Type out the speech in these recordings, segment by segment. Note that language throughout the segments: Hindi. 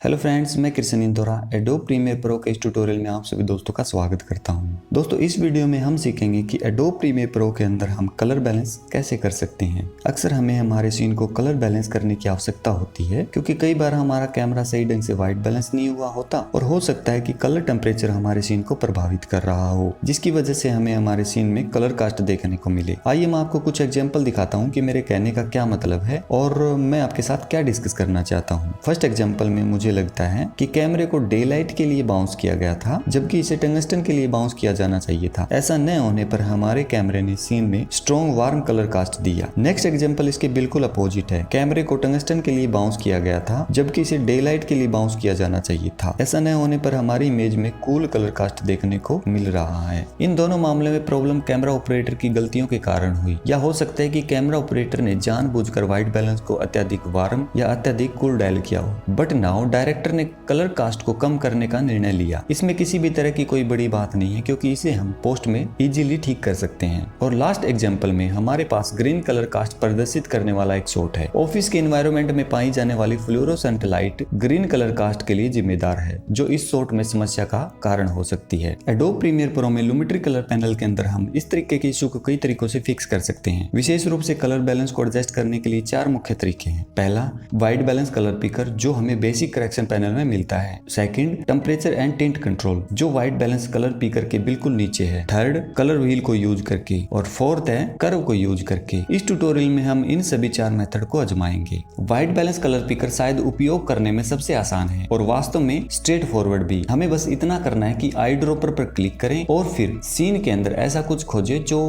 हेलो फ्रेंड्स, मैं Krishna Indoura Adobe Premiere Pro के इस ट्यूटोरियल में आप सभी दोस्तों का स्वागत करता हूं। दोस्तों, इस वीडियो में हम सीखेंगे कि एडोब प्रीमियर प्रो के अंदर हम कलर बैलेंस कैसे कर सकते हैं। अक्सर हमें हमारे सीन को कलर बैलेंस करने की आवश्यकता होती है क्योंकि कई बार हमारा कैमरा सही ढंग से वाइट बैलेंस नहीं हुआ होता और हो सकता है कि कलर टेम्परेचर हमारे सीन को प्रभावित कर रहा हो, जिसकी वजह से हमें हमारे सीन में कलर कास्ट देखने को मिले। आइए मैं आपको कुछ एग्जाम्पल दिखाता हूँ कि मेरे कहने का क्या मतलब है और मैं आपके साथ क्या डिस्कस करना चाहता हूँ। फर्स्ट एग्जाम्पल में मुझे लगता है कि कैमरे को डे लाइट के लिए बाउंस किया गया था जबकि इसे टंगस्टन के लिए बाउंस किया जाना चाहिए था। ऐसा न होने पर हमारे कैमरे ने सीन में स्ट्रॉन्ग वार्म कलर कास्ट दिया। नेक्स्ट एग्जांपल इसके बिल्कुल अपोजिट है। कैमरे को टंगस्टन के लिए बाउंस किया गया था जबकि इसे डे लाइट के लिए बाउंस किया जाना चाहिए था। ऐसा न होने पर हमारी इमेज में कूल कलर कास्ट देखने को मिल रहा है। इन दोनों मामले में प्रॉब्लम कैमरा ऑपरेटर की गलतियों के कारण हुई, या हो सकता है कि कैमरा ऑपरेटर ने जानबूझकर व्हाइट बैलेंस को अत्यधिक वार्म या अत्यधिक कूल डायल किया हो। बट नाउ डायरेक्टर ने कलर कास्ट को कम करने का निर्णय लिया। इसमें किसी भी तरह की कोई बड़ी बात नहीं है क्योंकि इसे हम पोस्ट में इजीली ठीक कर सकते हैं। और लास्ट एग्जांपल में हमारे पास ग्रीन कलर कास्ट प्रदर्शित करने वाला एक शॉट है। ऑफिस के एनवायरनमेंट में पाई जाने वाली fluorescent light green colour cast के लिए जिम्मेदार है, जो इस शॉट में समस्या का कारण हो सकती है। एडोब प्रीमियर प्रो में लुमिट्री कलर पैनल के अंदर हम इस तरीके के इशू को कई तरीकों से फिक्स कर सकते हैं। विशेष रूप से कलर बैलेंस को एडजस्ट करने के लिए 4 मुख्य तरीके हैं। पहला, व्हाइट बैलेंस कलर पिकर, जो हमें बेसिक करेक्शन पैनल में मिलता है। Second, temperature and tint control, जो व्हाइट बैलेंस कलर पिकर के बिल्कुल नीचे है। थर्ड, कलर व्हील को यूज करके, और फोर्थ है कर्व को यूज करके। इस ट्यूटोरियल में हम इन सभी 4 मेथड को आजमाएंगे। व्हाइट बैलेंस कलर पिकर शायद उपयोग करने में सबसे आसान है और वास्तव में स्ट्रेट फॉरवर्ड भी। हमें बस इतना करना है कि आई ड्रॉपर पर क्लिक करें और फिर सीन के अंदर ऐसा कुछ खोजें जो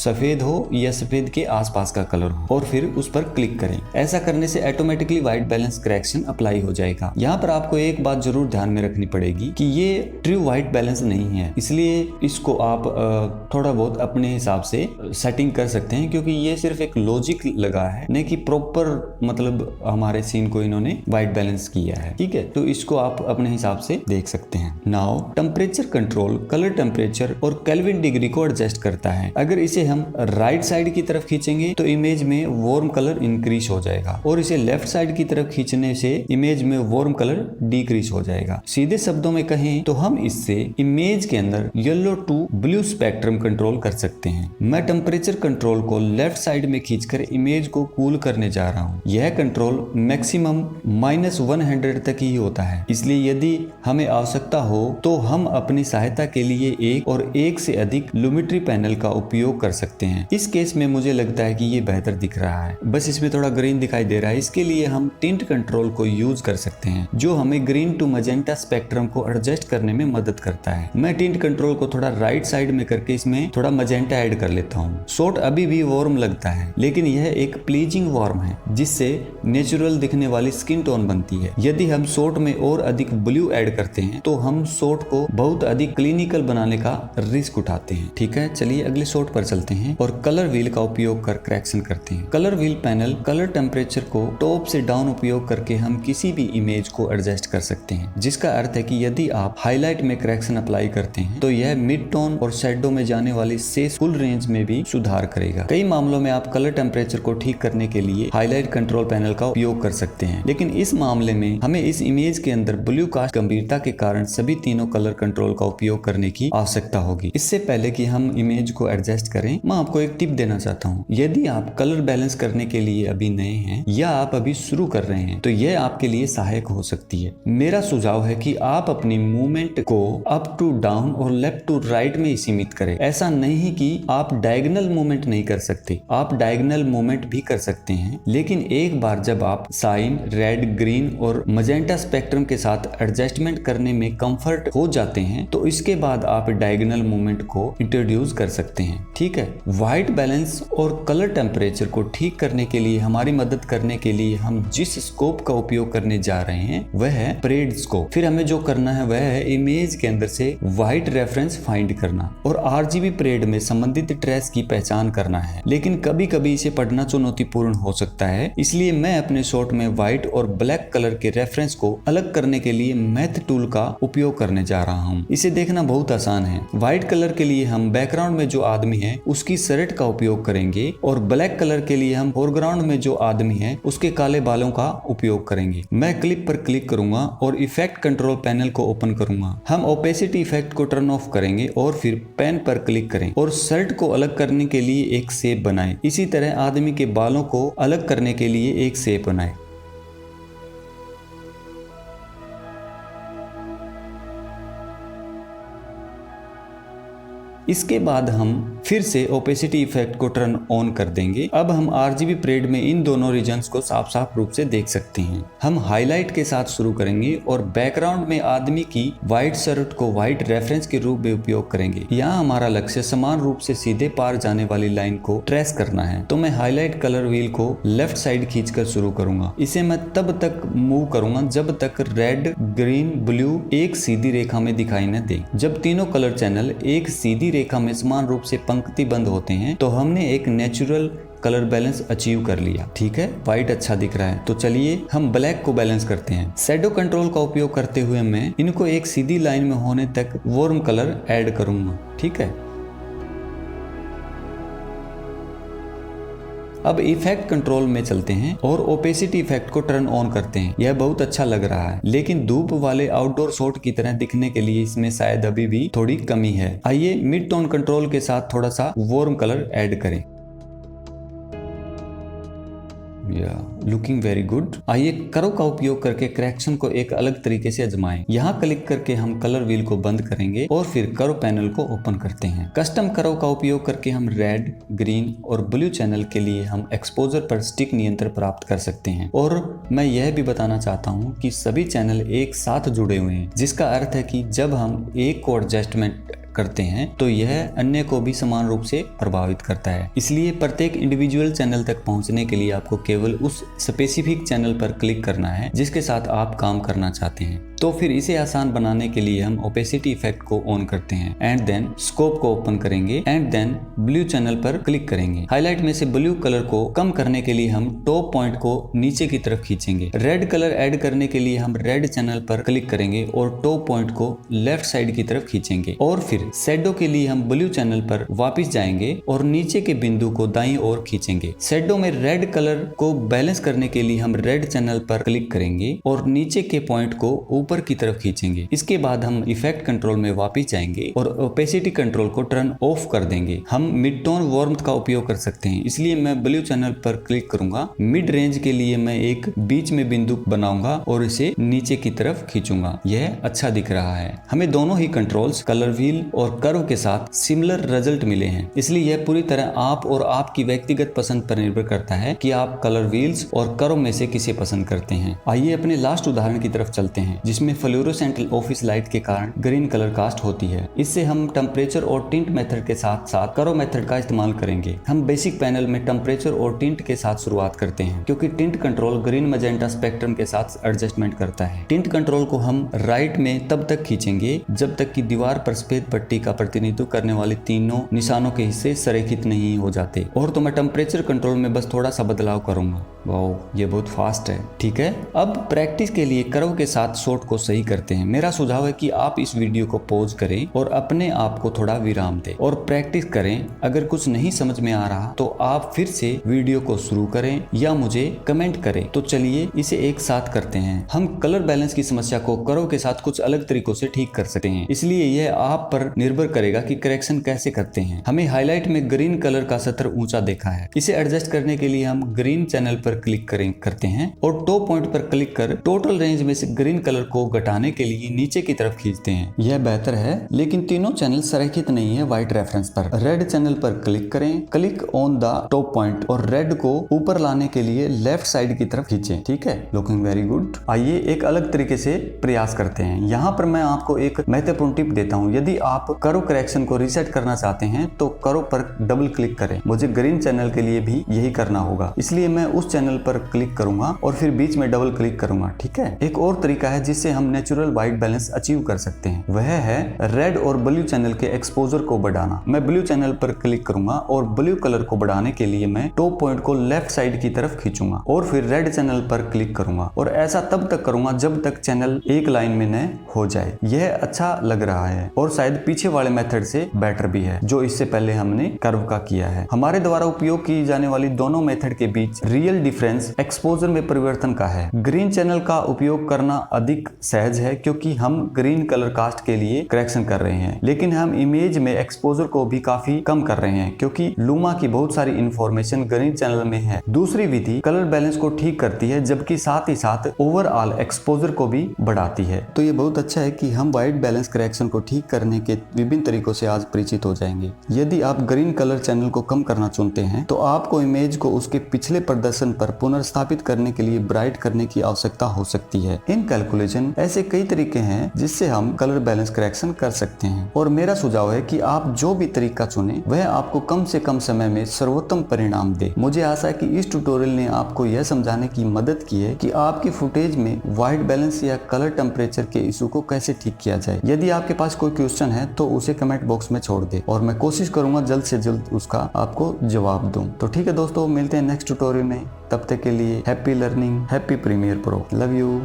सफेद हो या सफेद के आसपास का कलर हो और फिर उस पर क्लिक करें। ऐसा करने से automatically white balance correction apply हो जाएगा। यहाँ पर आपको एक बात जरूर ध्यान में रखनी पड़ेगी कि ये ट्रू व्हाइट बैलेंस नहीं है, इसलिए इसको आप थोड़ा बहुत अपने हिसाब से सेटिंग कर सकते हैं क्योंकि ये सिर्फ एक लॉजिक लगा है, नहीं कि प्रॉपर मतलब हमारे सीन को इन्होंने व्हाइट बैलेंस किया है। ठीक है, तो इसको आप अपने हिसाब से देख सकते हैं। Now temperature control colour temperature और केल्विन डिग्री को एडजस्ट करता है। अगर इसे हम राइट साइड की तरफ खींचेंगे तो इमेज में वार्म कलर इंक्रीज हो जाएगा और इसे लेफ्ट साइड की तरफ खींचने से इमेज में वार्म कलर डिक्रीज हो जाएगा। सीधे शब्दों में कहें तो हम इससे इमेज के अंदर yellow to blue spectrum control कर सकते हैं। मैं टेम्परेचर कंट्रोल को लेफ्ट साइड में खींचकर इमेज को कूल करने जा रहा हूं। यह कंट्रोल मैक्सिमम -100 तक ही होता है, इसलिए यदि हमें आवश्यकता हो तो हम अपनी सहायता के लिए एक और एक से अधिक लुमिट्री पैनल का उपयोग कर सकते हैं। इस केस में मुझे लगता है कि ये बेहतर दिख रहा है, बस इसमें थोड़ा ग्रीन दिखाई दे रहा है। इसके लिए हम टिंट कंट्रोल को यूज कर सकते हैं जो हमें ग्रीन टू मजेंटा स्पेक्ट्रम को एडजस्ट करने में मदद करता है। मैं टिंट कंट्रोल को थोड़ा राइट साइड में करके इसमें थोड़ा मजेंटा ऐड कर लेता हूँ। शॉट अभी भी वार्म लगता है लेकिन यह एक प्लीजिंग वार्म है जिससे नेचुरल दिखने वाली स्किन टोन बनती है। यदि हम शॉट में और अधिक ब्लू ऐड करते हैं तो हम शॉट को बहुत अधिक क्लिनिकल बनाने का रिस्क उठाते हैं। ठीक है, चलिए अगले शॉट पर चलते हैं और कलर व्हील का उपयोग कर करेक्शन करते हैं। Colour wheel panel colour temperature को टॉप से डाउन उपयोग करके हम किसी भी इमेज को एडजस्ट कर सकते हैं, जिसका अर्थ है कि यदि आप हाईलाइट में करेक्शन अप्लाई करते हैं तो यह मिड टोन और शैडो में जाने वाली शेष फुल रेंज में भी सुधार करेगा। कई मामलों में आप कलर टेम्परेचर को ठीक करने के लिए हाईलाइट कंट्रोल पैनल का उपयोग कर सकते हैं, लेकिन इस मामले में हमें इस इमेज के अंदर ब्लू कास्ट गंभीरता के कारण सभी तीनों कलर कंट्रोल का उपयोग करने की आवश्यकता होगी। इससे पहले कि हम इमेज को एडजस्ट करें, मैं आपको एक टिप देना चाहता हूँ। यदि आप कलर बैलेंस करने के लिए अभी नए हैं या आप अभी शुरू कर रहे हैं तो यह आपके लिए सहायक हो सकती है। मेरा सुझाव है कि आप अपनी मूवमेंट को अप टू डाउन और लेफ्ट टू राइट में ही सीमित करें। ऐसा नहीं कि आप डायगोनल मूवमेंट नहीं कर सकते, आप डायगोनल मूवमेंट भी कर सकते हैं, लेकिन एक बार जब आप साइन, रेड, ग्रीन और मजेंटा स्पेक्ट्रम के साथ एडजस्टमेंट करने में कंफर्ट हो जाते हैं तो इसके बाद आप डायगोनल मूवमेंट को इंट्रोड्यूस कर सकते हैं। ठीक है, व्हाइट बैलेंस और कलर टेम्परेचर को ठीक करने के लिए हमारी मदद करने के लिए हम जिस स्कोप का उपयोग करने जा रहे हैं वह है परेड स्कोप। फिर हमें जो करना है वह है इमेज के अंदर से व्हाइट रेफरेंस फाइंड करना और आरजीबी परेड में संबंधित ट्रेस की पहचान करना है, लेकिन कभी कभी इसे पढ़ना चुनौतीपूर्ण हो सकता है। इसलिए मैं अपने शॉट में व्हाइट और ब्लैक कलर के रेफरेंस को अलग करने के लिए मैथ टूल का उपयोग करने जा रहा हूँ। इसे देखना बहुत आसान है। व्हाइट कलर के लिए हम बैकग्राउंड में जो आदमी है उसकी शर्ट का उपयोग करेंगे और ब्लैक कलर के लिए हम फोरग्राउंड में जो आदमी है उसके काले बालों का उपयोग करेंगे। मैं क्लिप क्लिक पर क्लिक करूंगा और इफेक्ट कंट्रोल पैनल को ओपन करूंगा। हम ओपेसिटी इफेक्ट को टर्न ऑफ करेंगे और फिर पेन पर क्लिक करें और शर्ट को अलग करने के लिए एक शेप बनाएं। इसी तरह आदमी के बालों को अलग करने के लिए एक शेप बनाएं। इसके बाद हम फिर से ओपेसिटी इफेक्ट को टर्न ऑन कर देंगे। अब हम RGB परेड में इन दोनों रीजन्स को साफ साफ रूप से देख सकते हैं। हम हाईलाइट के साथ शुरू करेंगे और बैकग्राउंड में आदमी की व्हाइट शर्ट को व्हाइट रेफरेंस के रूप में उपयोग करेंगे। यहाँ हमारा लक्ष्य समान रूप से सीधे पार जाने वाली लाइन को ट्रेस करना है। तो मैं हाईलाइट कलर व्हील को लेफ्ट साइड खींचकर शुरू करूंगा। इसे मैं तब तक मूव करूंगा जब तक रेड, ग्रीन, ब्लू एक सीधी रेखा में दिखाई न दे। जब तीनों कलर चैनल एक सीधी रेखा में समान रूप से पंक्ति बंद होते हैं तो हमने एक नेचुरल कलर बैलेंस अचीव कर लिया। ठीक है, व्हाइट अच्छा दिख रहा है। तो चलिए हम ब्लैक को बैलेंस करते हैं। शैडो कंट्रोल का उपयोग करते हुए मैं इनको एक सीधी लाइन में होने तक वार्म कलर ऐड करूंगा। ठीक है, अब इफेक्ट कंट्रोल में चलते हैं और ओपेसिटी इफेक्ट को टर्न ऑन करते हैं। यह बहुत अच्छा लग रहा है, लेकिन धूप वाले आउटडोर शॉट की तरह दिखने के लिए इसमें शायद अभी भी थोड़ी कमी है। आइए मिड टोन कंट्रोल के साथ थोड़ा सा वार्म कलर ऐड करें। Looking very good. आइए करो का उपयोग करके करेक्शन को एक अलग तरीके से आजमाएं। यहाँ क्लिक करके हम कलर व्हील को बंद करेंगे और फिर करो पैनल को ओपन करते हैं। कस्टम करो का उपयोग करके हम रेड, ग्रीन और ब्लू चैनल के लिए हम एक्सपोजर पर स्टिक नियंत्रण प्राप्त कर सकते हैं। और मैं यह भी बताना चाहता हूँ कि सभी चैनल एक साथ जुड़े हुए हैं, जिसका अर्थ है कि जब हम एक को एडजस्टमेंट करते हैं तो यह अन्य को भी समान रूप से प्रभावित करता है। इसलिए प्रत्येक इंडिविजुअल चैनल तक पहुंचने के लिए आपको केवल उस स्पेसिफिक चैनल पर क्लिक करना है जिसके साथ आप काम करना चाहते हैं। तो फिर इसे आसान बनाने के लिए हम ओपेसिटी इफेक्ट को ऑन करते हैं एंड देन स्कोप को ओपन करेंगे एंड देन ब्लू चैनल पर क्लिक करेंगे। हाईलाइट में से ब्लू कलर को कम करने के लिए हम टॉप पॉइंट को नीचे की तरफ खींचेंगे। रेड कलर ऐड करने के लिए हम रेड चैनल पर क्लिक करेंगे और टॉप पॉइंट को लेफ्ट साइड की तरफ खींचेंगे। और फिर शैडो के लिए हम ब्लू चैनल पर वापस जाएंगे और नीचे के बिंदु को दाईं ओर खींचेंगे। शैडो में रेड कलर को बैलेंस करने के लिए हम रेड चैनल पर क्लिक करेंगे और नीचे के पॉइंट को ऊपर की तरफ खींचेंगे। इसके बाद हम इफेक्ट कंट्रोल में वापस जाएंगे और ओपेसिटी कंट्रोल को टर्न ऑफ कर देंगे। हम मिड टोन वार्मथ का उपयोग कर सकते हैं, इसलिए मैं ब्लू चैनल पर क्लिक करूंगा। मिड रेंज के लिए मैं एक बीच में बिंदु बनाऊंगा और इसे नीचे की तरफ खींचूंगा। यह अच्छा दिख रहा है। हमें दोनों ही कंट्रोल्स कलर व्हील और कर्व के साथ सिमिलर रिजल्ट मिले हैं, इसलिए यह पूरी तरह आप और आपकी व्यक्तिगत पसंद पर निर्भर करता है कि आप कलर व्हील्स और कर्व में से किसे पसंद करते हैं। आइए अपने लास्ट उदाहरण की तरफ चलते हैं, जिसमें फ्लोरोसेंट ऑफिस लाइट के कारण ग्रीन कलर कास्ट होती है। इससे हम टेम्परेचर और टिंट मेथड के साथ साथ कर्व मेथड का इस्तेमाल करेंगे। हम बेसिक पैनल में टेम्परेचर और टिंट के साथ शुरुआत करते हैं, क्योंकि tint control green magenta spectrum के साथ एडजस्टमेंट करता है। टिंट कंट्रोल को हम राइट में तब तक खींचेंगे जब तक कि दीवार पर सफेद पट्टी का प्रतिनिधित्व करने वाले तीनों निशानों के हिस्से संरेखित नहीं हो जाते। और तो मैं टेम्परेचर कंट्रोल में बस थोड़ा सा बदलाव करूंगा। वाओ, ये बहुत फास्ट है। ठीक है, अब प्रैक्टिस के लिए कर्व के साथ शॉट को सही करते हैं। मेरा सुझाव है कि आप इस वीडियो को पॉज करें और अपने आप को थोड़ा विराम दें और प्रैक्टिस करें। अगर कुछ नहीं समझ में आ रहा तो आप फिर से वीडियो को शुरू करें या मुझे कमेंट करें। तो चलिए इसे एक साथ करते हैं। हम कलर बैलेंस की समस्या को कर्व के साथ कुछ अलग तरीकों से ठीक कर सकते हैं, इसलिए यह आप पर निर्भर करेगा कि करेक्शन कैसे करते हैं। हमें हाईलाइट में ग्रीन कलर का सतर ऊंचा देखा है। इसे एडजस्ट करने के लिए हम ग्रीन चैनल पर क्लिक करते हैं और टॉप पॉइंट पर क्लिक कर टोटल रेंज में से ग्रीन कलर को घटाने के लिए नीचे की तरफ खींचते हैं। यह बेहतर है, लेकिन तीनों चैनल संरेखित नहीं है व्हाइट रेफरेंस पर। रेड चैनल पर क्लिक करें, click on the top point और रेड को ऊपर लाने के लिए लेफ्ट साइड की तरफ खींचें। ठीक है, लुकिंग वेरी गुड। आइए एक अलग तरीके से प्रयास करते हैं। यहाँ पर मैं आपको एक महत्वपूर्ण टिप देता हूँ। यदि आप कर्व करेक्शन को रीसेट करना चाहते हैं तो कर्व पर डबल क्लिक करें। मुझे ग्रीन चैनल के लिए भी यही करना होगा, इसलिए मैं उस चैनल पर क्लिक करूंगा और फिर बीच में डबल क्लिक करूंगा। ठीक है, एक और तरीका है जिससे जिससे हम नेचुरल व्हाइट बैलेंस अचीव कर सकते हैं, वह है रेड और ब्लू चैनल के एक्सपोजर को बढ़ाना। मैं ब्लू चैनल पर क्लिक करूंगा और ब्लू कलर को बढ़ाने के लिए मैं टॉप पॉइंट को लेफ्ट साइड की तरफ खींचूंगा और फिर रेड चैनल पर क्लिक करूंगा और ऐसा तब तक करूंगा जब तक चैनल एक लाइन में न हो जाए। यह अच्छा लग रहा है और शायद पीछे वाले मेथड से बेटर भी है जो इससे पहले हमने कर्व का किया है। हमारे द्वारा उपयोग की जाने वाली दोनों मेथड के बीच रियल डिफरेंस एक्सपोजर में परिवर्तन का है। ग्रीन चैनल का उपयोग करना अधिक सहज है क्योंकि हम ग्रीन कलर कास्ट के लिए करेक्शन कर रहे हैं, लेकिन हम इमेज में एक्सपोजर को भी काफी कम कर रहे हैं क्योंकि लूमा की बहुत सारी इंफॉर्मेशन ग्रीन चैनल में है। दूसरी विधि कलर बैलेंस को ठीक करती है जबकि साथ ही साथ ओवरऑल एक्सपोजर को भी बढ़ाती है। तो ये बहुत अच्छा है कि हम व्हाइट बैलेंस करेक्शन को ठीक करने के विभिन्न तरीकों से आज परिचित हो जाएंगे। यदि आप ग्रीन कलर चैनल को कम करना चाहते हैं तो आपको इमेज को उसके पिछले प्रदर्शन पर पुनर्स्थापित करने के लिए ब्राइट करने की आवश्यकता हो सकती है। इन कैलकुलेशन ऐसे कई तरीके हैं जिससे हम कलर बैलेंस करेक्शन कर सकते हैं और मेरा सुझाव है कि आप जो भी तरीका चुने वह आपको कम से कम समय में सर्वोत्तम परिणाम दे। मुझे आशा है कि इस ट्यूटोरियल ने आपको यह समझाने की मदद की है कि आपकी फुटेज में व्हाइट बैलेंस या कलर टेम्परेचर के इशू को कैसे ठीक किया जाए। यदि आपके पास कोई क्वेश्चन है तो उसे कमेंट बॉक्स में छोड़ दे और मैं कोशिश करूंगा जल्द से जल्द उसका आपको जवाब दूं। तो ठीक है दोस्तों, मिलते हैं नेक्स्ट ट्यूटोरियल में। तब तक के लिए happy learning, happy Premiere Pro. Love you.